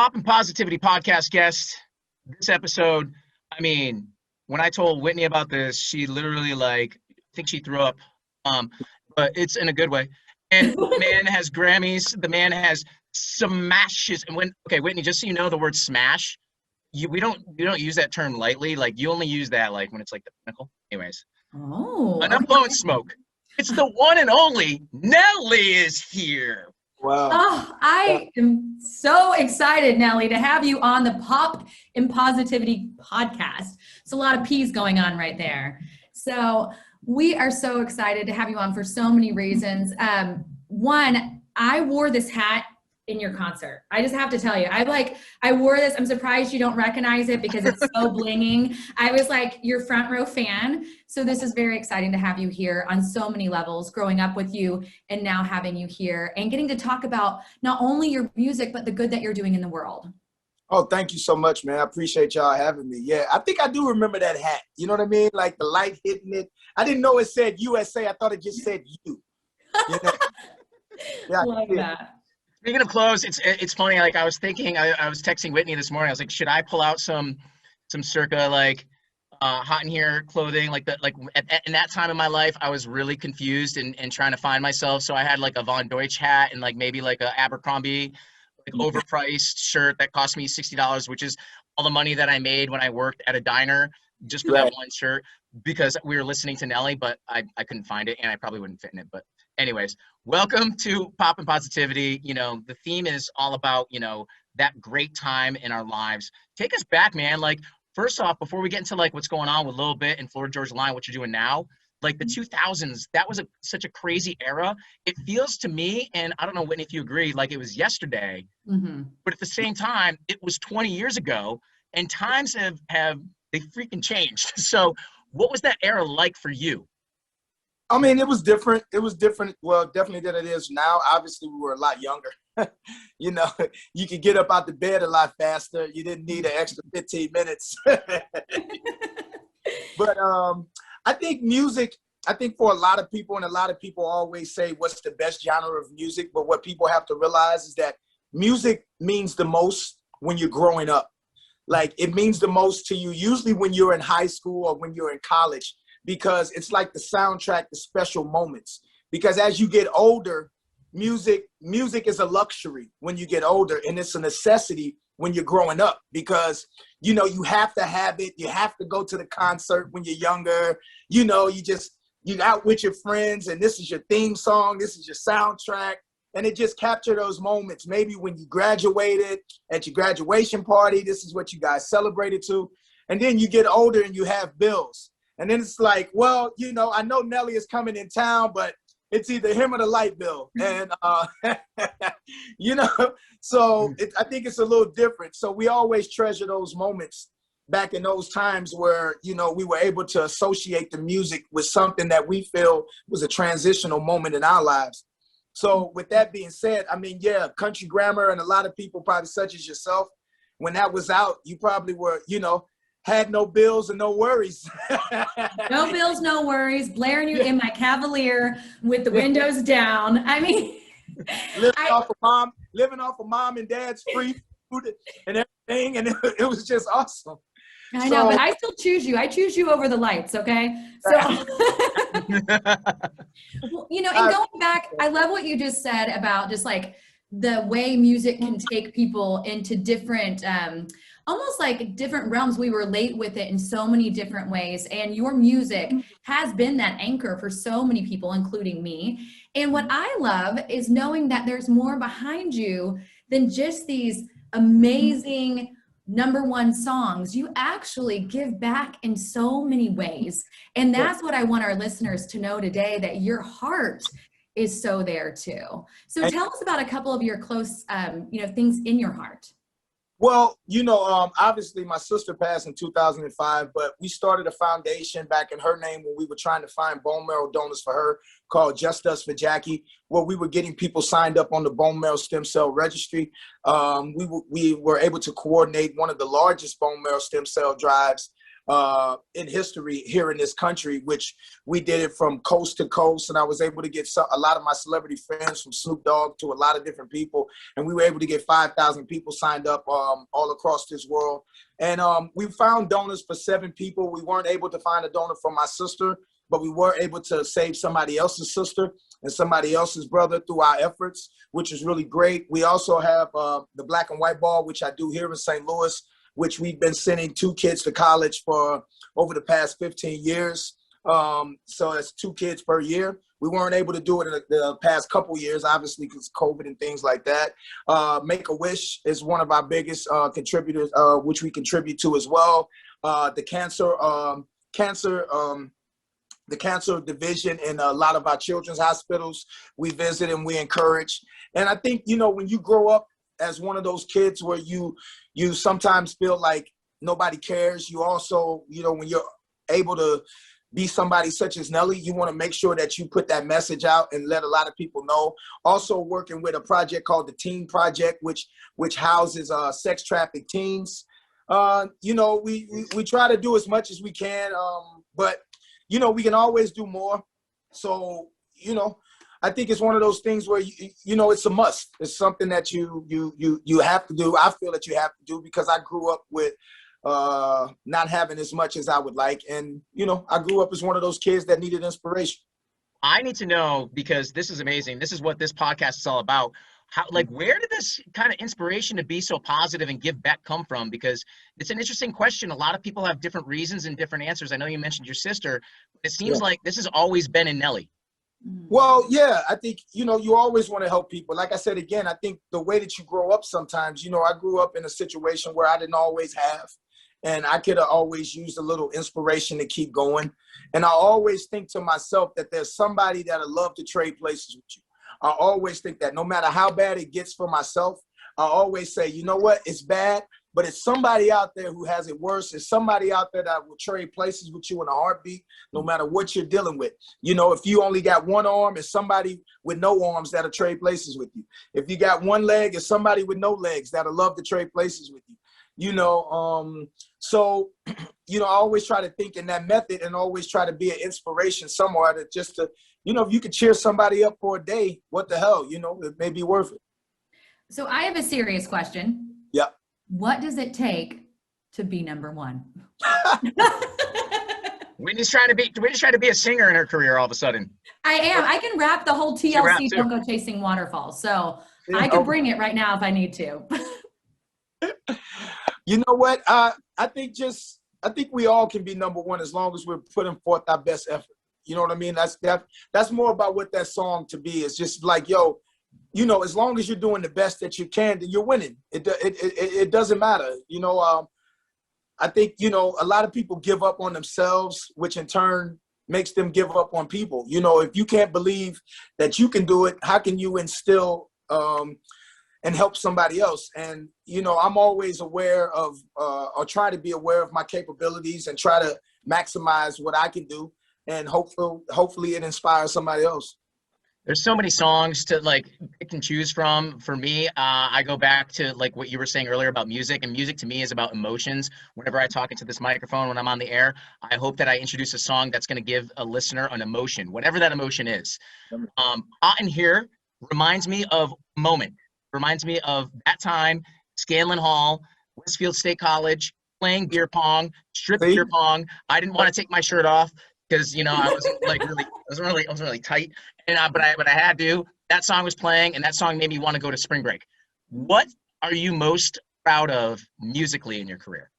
Pop and Positivity podcast guest. This episode, I mean, when I told Whitney about this, she literally I think she threw up. But it's in a good way. And the man has Grammys. The man has smashes. And Whitney, just so you know, the word smash, we don't use that term lightly. Like you only use that like when it's like the pinnacle. Anyways, enough blowing smoke. It's the one and only Nelly is here. Wow. Oh, I am so excited, Nelly, to have you on the Pop and Positivity podcast. It's a lot of P's going on right there. So we are so excited to have you on for so many reasons. One, I wore this hat in your concert. I just have to tell you, I wore this. I'm surprised you don't recognize it because it's so blinging. I was like your front row fan. So this is very exciting to have you here on so many levels, growing up with you and now having you here and getting to talk about not only your music, but the good that you're doing in the world. Oh, thank you so much, man. I appreciate y'all having me. Yeah, I think I do remember that hat. You know what I mean? Like the light hitting it. I didn't know it said USA. I thought it just said you. You know? Yeah, love that. Speaking of clothes, it's funny. Like I was thinking, I was texting Whitney this morning. I was like, should I pull out some circa like hot in here clothing? In that time of my life, I was really confused and trying to find myself. So I had like a Von Deutsch hat and like maybe like a Abercrombie overpriced shirt that cost me $60, which is all the money that I made when I worked at a diner just for that one shirt because we were listening to Nelly, but I couldn't find it and I probably wouldn't fit in it. But anyways, welcome to Pop and Positivity. You know, the theme is all about, that great time in our lives. Take us back, man. Like, first off, before we get into like what's going on with Lil Bit and Florida Georgia Line, what you're doing now, like the 2000s, that was such a crazy era. It feels to me, and I don't know, Whitney, if you agree, like it was yesterday, but at the same time, it was 20 years ago, and times they freaking changed. So what was that era like for you? I mean, it was different. It was different. Well, definitely than it is now. Obviously, we were a lot younger. You could get up out the bed a lot faster. You didn't need an extra 15 minutes. But I think music, for a lot of people, and a lot of people always say, what's the best genre of music? But what people have to realize is that music means the most when you're growing up. Like, it means the most to you, usually when you're in high school or when you're in college, because it's like the soundtrack, the special moments. Because as you get older, music is a luxury when you get older, and it's a necessity when you're growing up because, you have to have it. You have to go to the concert when you're younger. You out with your friends and this is your theme song. This is your soundtrack. And it just captured those moments. Maybe when you graduated at your graduation party, this is what you guys celebrated to. And then you get older and you have bills. And then it's like, well, I know Nelly is coming in town, but it's either him or the light bill. And, so I think it's a little different. So we always treasure those moments back in those times where, we were able to associate the music with something that we feel was a transitional moment in our lives. So with that being said, I mean, yeah, Country Grammar and a lot of people probably such as yourself, when that was out, you probably were, had no bills and no worries. No bills, no worries. Blaring you in my Cavalier with the windows down. I mean, living off of mom and dad's free food and everything, and it was just awesome. I know, but I still choose you. I choose you over the lights, okay? So, and going back, I love what you just said about just like the way music can take people into different, almost like different realms. We relate with it in so many different ways. And your music has been that anchor for so many people, including me. And what I love is knowing that there's more behind you than just these amazing #1 songs. You actually give back in so many ways. And that's what I want our listeners to know today, that your heart is so there too. So tell us about a couple of your close, things in your heart. Well, obviously my sister passed in 2005, but we started a foundation back in her name when we were trying to find bone marrow donors for her called Just Us for Jackie, where we were getting people signed up on the bone marrow stem cell registry. We were able to coordinate one of the largest bone marrow stem cell drives in history here in this country, which we did it from coast to coast. And I was able to get a lot of my celebrity friends, from Snoop Dogg to a lot of different people. And we were able to get 5,000 people signed up all across this world. And we found donors for 7 people. We weren't able to find a donor for my sister, but we were able to save somebody else's sister and somebody else's brother through our efforts, which is really great. We also have the Black and White Ball, which I do here in St. Louis, which we've been sending 2 kids to college for over the past 15 years. So it's 2 kids per year. We weren't able to do it in the past couple years, obviously, because COVID and things like that. Make-A-Wish is one of our biggest contributors, which we contribute to as well. The cancer division in a lot of our children's hospitals, we visit and we encourage. And I think, when you grow up as one of those kids where you sometimes feel like nobody cares, you also, when you're able to be somebody such as Nelly, you want to make sure that you put that message out and let a lot of people know. Also working with a project called the Teen Project, which houses sex trafficked teens. We try to do as much as we can, but we can always do more. So, I think it's one of those things where, it's a must. It's something that you have to do. I feel that you have to do because I grew up with not having as much as I would like. And, I grew up as one of those kids that needed inspiration. I need to know, because this is amazing. This is what this podcast is all about. Where did this kind of inspiration to be so positive and give back come from? Because it's an interesting question. A lot of people have different reasons and different answers. I know you mentioned your sister, but it seems like this has always been in Nelly. Well, yeah, I think, you always want to help people. Like I said, again, I think the way that you grow up sometimes, I grew up in a situation where I didn't always have, and I could have always used a little inspiration to keep going. And I always think to myself that there's somebody that'll love to trade places with you. I always think that no matter how bad it gets for myself, I always say, you know what, it's bad, but it's somebody out there who has it worse. It's somebody out there that will trade places with you in a heartbeat, no matter what you're dealing with. If you only got one arm, it's somebody with no arms that'll trade places with you. If you got one leg, it's somebody with no legs that'll love to trade places with you. So, I always try to think in that method and always try to be an inspiration somewhere to if you could cheer somebody up for a day, what the hell, it may be worth it. So I have a serious question. Yeah. What does it take to be number one? Whitney's trying to be a singer in her career all of a sudden. I am. I can rap the whole TLC Don't Go Chasing Waterfalls. So I could bring it right now if I need to. You know what? I think we all can be number one as long as we're putting forth our best effort. You know what I mean? That's more about what that song to be. It's just like, as long as you're doing the best that you can, then you're winning. It doesn't matter. I think, a lot of people give up on themselves, which in turn makes them give up on people. If you can't believe that you can do it, how can you instill and help somebody else? And, I'm always aware of or try to be aware of my capabilities and try to maximize what I can do. And hopefully it inspires somebody else. There's so many songs to pick and choose from. For me, I go back to what you were saying earlier about music, and music to me is about emotions. Whenever I talk into this microphone, when I'm on the air, I hope that I introduce a song that's going to give a listener an emotion, whatever that emotion is. Hot in Here reminds me of a moment, reminds me of that time, Scanlon Hall, Westfield State College, playing beer pong, strip beer pong. I didn't want to take my shirt off because I was really tight, and but I had to. That song was playing, and that song made me want to go to spring break. What are you most proud of musically in your career?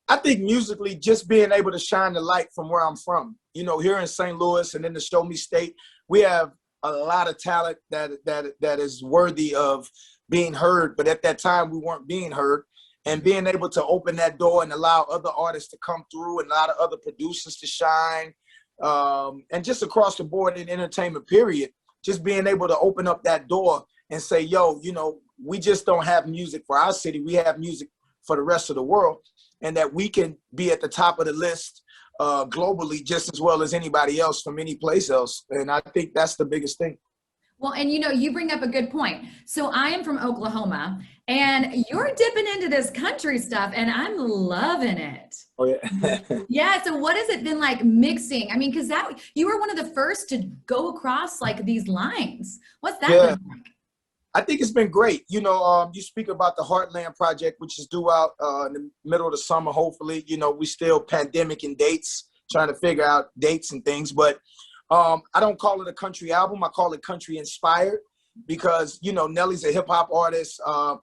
I think musically, just being able to shine the light from where I'm from. Here in St. Louis and in the Show Me State, we have a lot of talent that is worthy of being heard, but at that time we weren't being heard. And being able to open that door and allow other artists to come through and a lot of other producers to shine, and just across the board in entertainment, period, just being able to open up that door and say, yo, we just don't have music for our city. We have music for the rest of the world, and that we can be at the top of the list globally just as well as anybody else from any place else. And I think that's the biggest thing. Well, and you bring up a good point. So I am from Oklahoma, and you're dipping into this country stuff, and I'm loving it. Oh yeah. Yeah. So what has it been like mixing? I mean, because that you were one of the first to go across like these lines. What's that Yeah. been like? I think it's been great. You speak about the Heartland Project, which is due out in the middle of the summer, hopefully. We still pandemic and dates, trying to figure out dates and things. But I don't call it a country album. I call it country inspired because, Nelly's a hip hop artist. I'm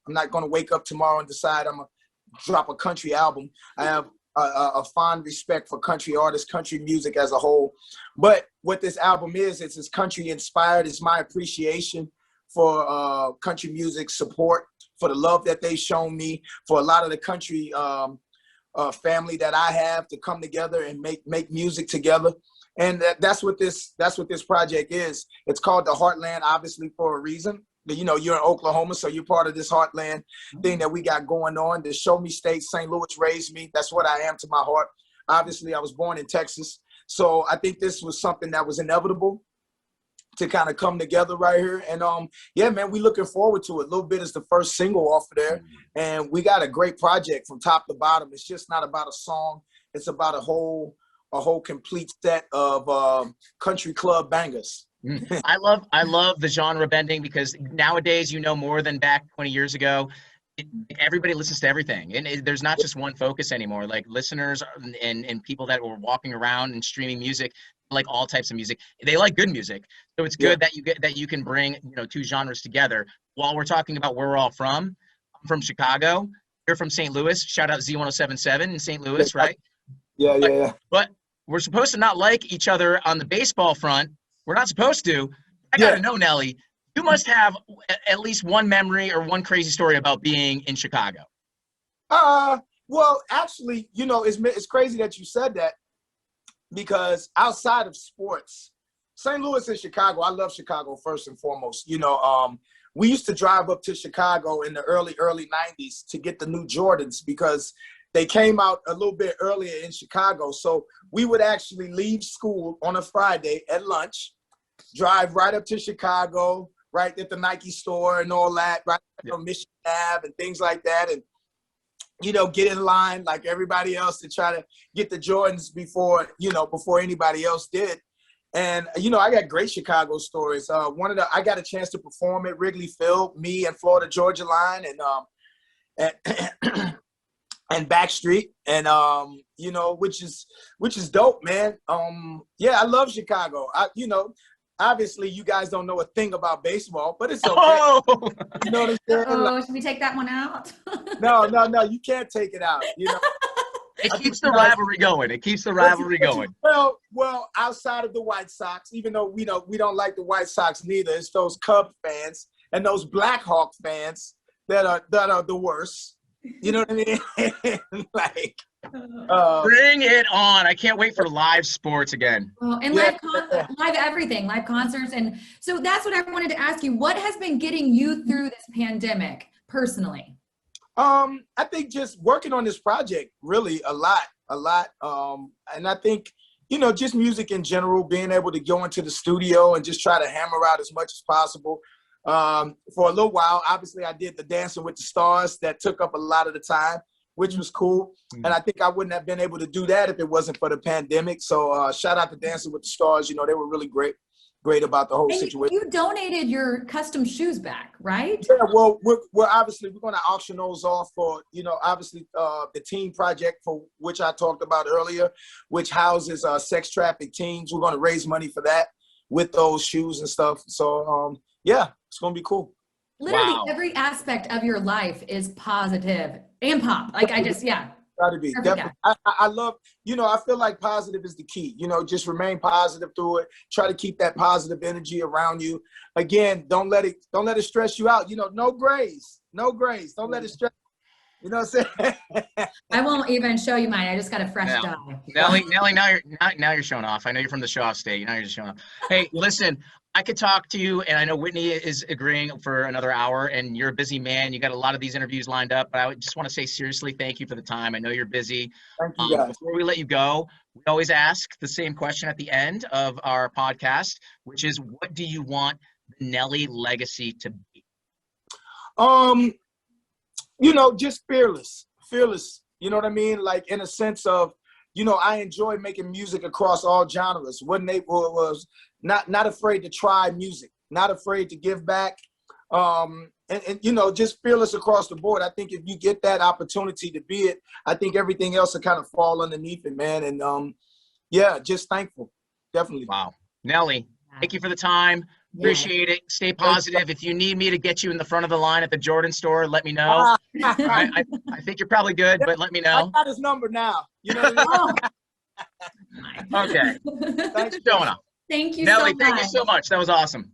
not going to wake up tomorrow and decide I'm going to drop a country album. I have a fond respect for country artists, country music as a whole. But what this album is, it's country inspired. It's my appreciation for country music support, for the love that they've shown me, for a lot of the country family that I have to come together and make music together. And that's what this project is. It's called the Heartland, obviously for a reason. You're in Oklahoma, so you're part of this Heartland thing that we got going on. The Show Me State, St. Louis raised me. That's what I am to my heart. Obviously, I was born in Texas. So I think this was something that was inevitable to kind of come together right here. And yeah, man, we looking forward to it. A Little Bit is the first single off of there. And we got a great project from top to bottom. It's just not about a song. It's about a whole complete set of country club bangers. I love the genre bending because nowadays, more than back 20 years ago, everybody listens to everything. And there's not just one focus anymore. Like listeners and people that were walking around and streaming music, like all types of music, they like good music. So it's good that you can bring, two genres together. While we're talking about where we're all from, I'm from Chicago. You're from St. Louis. Shout out Z107.7 in St. Louis, right? Yeah. But we're supposed to not like each other on the baseball front. We're not supposed to. I got to know, Nelly, you must have at least one memory or one crazy story about being in Chicago. Well, actually, it's crazy that you said that because outside of sports, St. Louis and Chicago, I love Chicago first and foremost. We used to drive up to Chicago in the early 90s to get the new Jordans because they came out a little bit earlier in Chicago. So we would actually leave school on a Friday at lunch, drive right up to Chicago, right at the Nike store and all that, right on Michigan Ave and things like that. And, get in line like everybody else to try to get the Jordans before anybody else did. And, I got great Chicago stories. I got a chance to perform at Wrigley Field, me and Florida Georgia Line and Backstreet, and which is dope, man. Yeah, I love Chicago. Obviously you guys don't know a thing about baseball, but it's okay. Oh! You know what I'm saying? Oh, should we take that one out? No, you can't take it out. It keeps the rivalry going. It keeps the rivalry going. Well, outside of the White Sox, even though we don't like the White Sox neither, it's those Cub fans and those Blackhawk fans that are the worst. You know what I mean? Like, bring it on! I can't wait for live sports again. Oh, and live everything, live concerts, and so that's what I wanted to ask you. What has been getting you through this pandemic personally? I think just working on this project really a lot. And I think just music in general, being able to go into the studio and just try to hammer out as much as possible. For a little while, obviously I did the Dancing with the Stars that took up a lot of the time, which was cool. And I think I wouldn't have been able to do that if it wasn't for the pandemic. So shout out to Dancing with the Stars. They were really great about the whole situation. You donated your custom shoes back, right? Yeah, well, we're going to auction those off for, obviously the teen project for which I talked about earlier, which houses sex trafficked teens. We're going to raise money for that with those shoes and stuff. So, yeah, it's going to be cool. Literally every aspect of your life is positive and pop. Like Got to be. Definitely. I love, I feel like positive is the key. Just remain positive through it. Try to keep that positive energy around you. Again, don't let it stress you out. No grays. Don't let it stress. You know what I'm saying? I won't even show you mine. I just got a fresh dye. Nelly, now you're showing off. I know you're from the show off state. Now you're just showing off. Hey, listen, I could talk to you, and I know Whitney is agreeing for another hour, and you're a busy man. You got a lot of these interviews lined up, but I just want to say seriously, thank you for the time. I know you're busy. Thank you, guys. Before we let you go, we always ask the same question at the end of our podcast, which is, what do you want the Nelly legacy to be? Just fearless You know what I mean? Like in a sense of, you know, I enjoy making music across all genres. Was not afraid to try music, not afraid to give back. And you know, just fearless across the board. I think if you get that opportunity to be it, I think everything else will kind of fall underneath it, man. And yeah, just thankful. Definitely. Wow. Nelly, thank you for the time. Appreciate it. Stay positive. If you need me to get you in the front of the line at the Jordan store, let me know. All right. I think you're probably good, but let me know. I got his number now. You know what I mean? Okay. Thanks. Showing up. Thank you Nelly, so much. thank you so much. That was awesome.